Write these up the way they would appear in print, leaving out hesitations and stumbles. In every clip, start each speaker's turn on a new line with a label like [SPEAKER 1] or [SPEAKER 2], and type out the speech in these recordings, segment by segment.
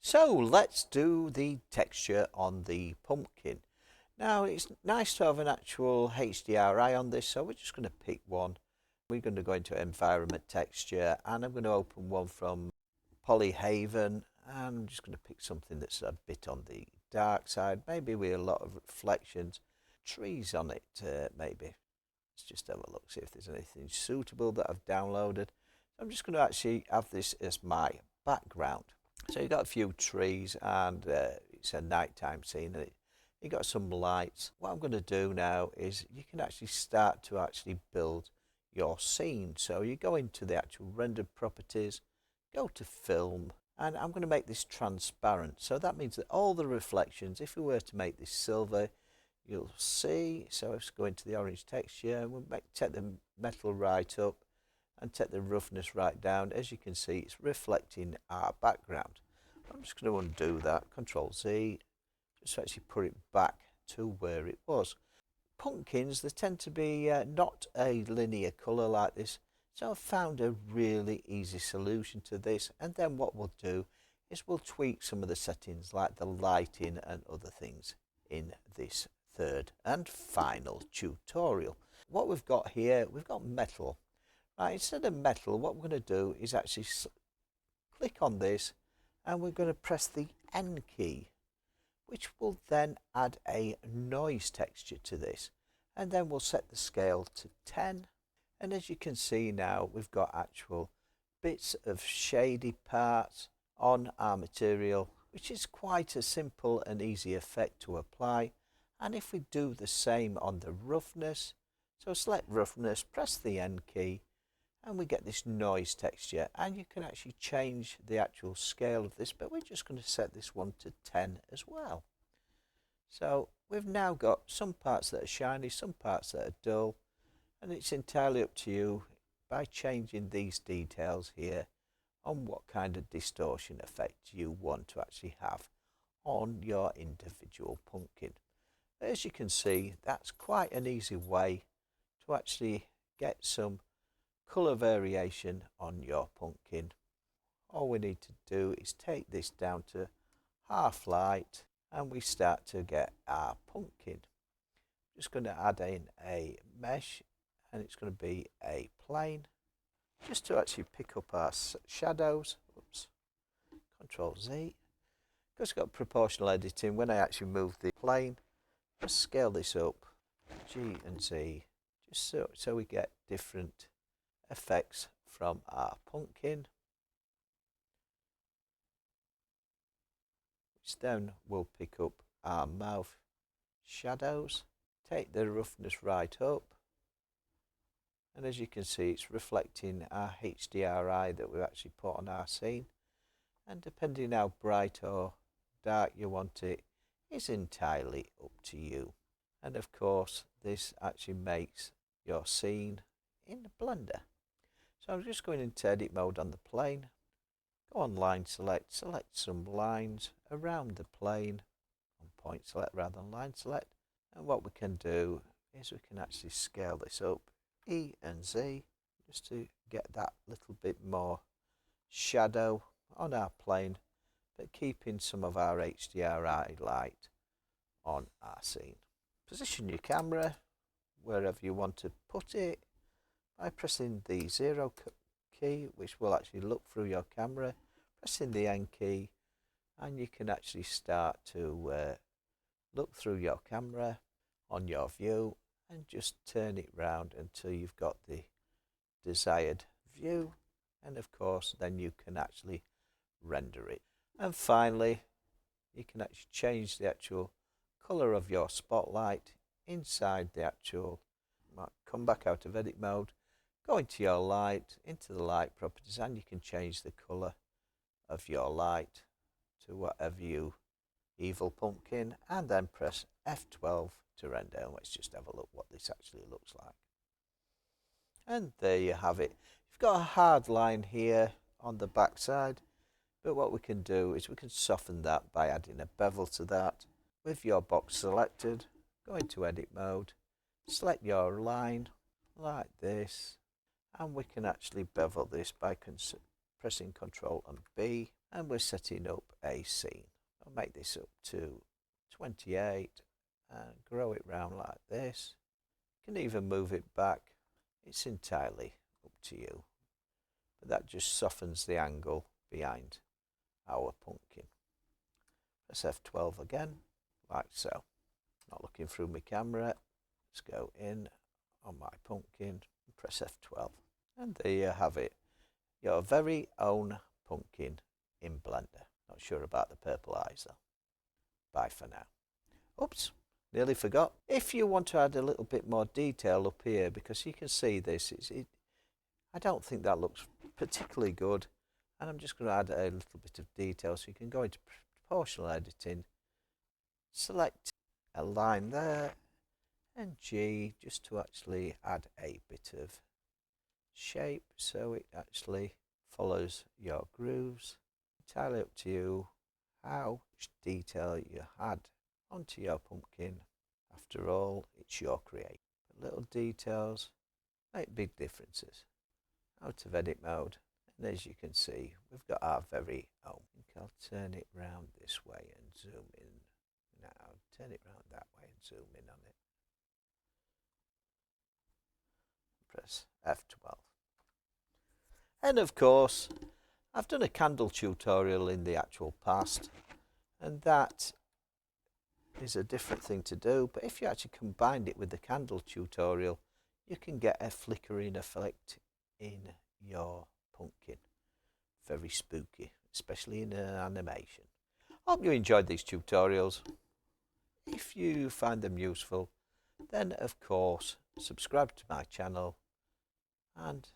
[SPEAKER 1] So let's do the texture on the pumpkin. Now it's nice to have an actual HDRI on this, so we're just going to pick one. We're going to go into environment texture, and I'm going to open one from Polyhaven, and I'm just going to pick something that's a bit on the dark side, maybe with a lot of reflections, trees on it maybe. Let's just have a look, see if there's anything suitable that I've downloaded. I'm just going to actually have this as my background. So you've got a few trees, and it's a nighttime scene, and you've got some lights. What I'm going to do now is you can actually start to actually build your scene. So you go into the actual rendered properties, go to film, and I'm going to make this transparent. So that means that all the reflections, if we were to make this silver, you'll see. So let's go into the orange texture, and we'll take the metal right up and take the roughness right down. As you can see, it's reflecting our background. I'm just going to undo that, Control Z, just actually put it back to where it was. Pumpkins, they tend to be not a linear colour like this, so I've found a really easy solution to this, and then what we'll do is we'll tweak some of the settings like the lighting and other things in this third and final tutorial. What we've got here, we've got metal. Right, instead of metal, what we're going to do is actually click on this, and we're going to press the N key, which will then add a noise texture to this, and then we'll set the scale to 10. And as you can see now, we've got actual bits of shady parts on our material, which is quite a simple and easy effect to apply. And if we do the same on the roughness, so select roughness, press the N key, and we get this noise texture, and you can actually change the actual scale of this, but we're just going to set this one to 10 as well. So we've now got some parts that are shiny, some parts that are dull, and it's entirely up to you by changing these details here on what kind of distortion effect you want to actually have on your individual pumpkin. As you can see, that's quite an easy way to actually get some colour variation on your pumpkin. All we need to do is take this down to half light, and we start to get our pumpkin. Just going to add in a mesh, and it's going to be a plane, just to actually pick up our shadows. Oops. Control Z. Because it's got proportional editing, when I actually move the plane, just scale this up, G and Z, just so we get different effects from our pumpkin, which then will pick up our mouth shadows. Take the roughness right up, and as you can see, it's reflecting our HDRI that we've actually put on our scene, and depending how bright or dark you want it is entirely up to you. And of course, this actually makes your scene in Blender. So I'm just going into edit mode on the plane, go on line select, select some lines around the plane, on point select rather than line select, and what we can do is we can actually scale this up, E and Z, just to get that little bit more shadow on our plane, but keeping some of our HDRI light on our scene. Position your camera wherever you want to put it by pressing the 0 key, which will actually look through your camera, pressing the N key, and you can actually start to look through your camera on your view and just turn it round until you've got the desired view, and of course then you can actually render it. And finally, you can actually change the actual colour of your spotlight inside the actual, come back out of edit mode, go into your light, into the light properties, and you can change the colour of your light to whatever you evil pumpkin, and then press F12 to render. And let's just have a look what this actually looks like. And there you have it. You've got a hard line here on the back side, but what we can do is we can soften that by adding a bevel to that. With your box selected, go into edit mode, select your line like this, and we can actually bevel this by pressing Ctrl and B. and we're setting up a scene. I'll make this up to 28 and grow it round like this. You can even move it back. It's entirely up to you. But that just softens the angle behind our pumpkin. Press F12 again, like so. Not looking through my camera. Let's go in on my pumpkin and press F12. And there you have it. Your very own pumpkin in Blender. Not sure about the purple eyes though. Bye for now. Oops, nearly forgot. If you want to add a little bit more detail up here, because you can see this, I don't think that looks particularly good. And I'm just going to add a little bit of detail, so you can go into proportional editing, select a line there, and G, just to actually add a bit of shape so it actually follows your grooves. Entirely up to you how much detail you add onto your pumpkin. After all, it's your creation. But little details make big differences. Out of edit mode, and as you can see, we've got our very own. I think I'll turn it round this way and zoom in. Now turn it round that way and zoom in on it. Press F12. And of course, I've done a candle tutorial in the actual past, and that is a different thing to do. But if you actually combined it with the candle tutorial, you can get a flickering effect in your pumpkin. Very spooky, especially in an animation. Hope you enjoyed these tutorials. If you find them useful, then of course subscribe to my channel and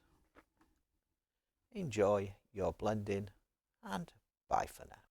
[SPEAKER 1] enjoy your blending, and bye for now.